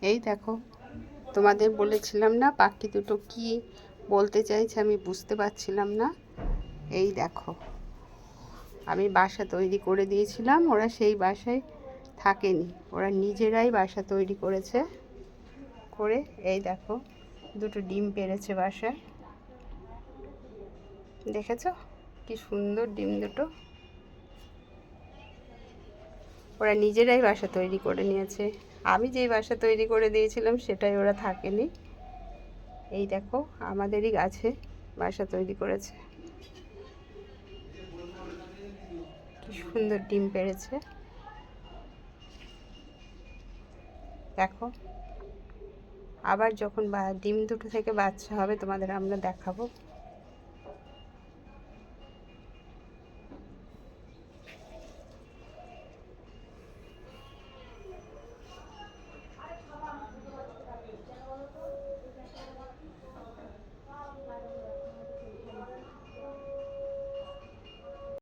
এই দেখো, তোমাদের বলেছিলাম না পাখি দুটো কি বলতে চাইছে আমি বুঝতে পারছিলাম না। এই দেখো, আমি বাসা তৈরি করে দিয়েছিলাম, ওরা সেই বাসায় থাকেনি, ওরা নিজেরাই বাসা তৈরি করেছে। করে এই দেখো, দুটো ডিম পেড়েছে বাসায়। দেখেছো কি সুন্দর ডিম দুটো? ওরা নিজেরাই বাসা তৈরি করে নিয়েছে। আমি যেই বাসা তৈরি করে দিয়েছিলাম সেটাই ওরা থাকেনি। এই দেখো, আমাদেরই গাছে বাসা তৈরি করেছে। কি সুন্দর ডিম পেড়েছে দেখো। আবার যখন ডিম দুটো থেকে বাচ্চা হবে তোমাদের আমরা দেখাবো।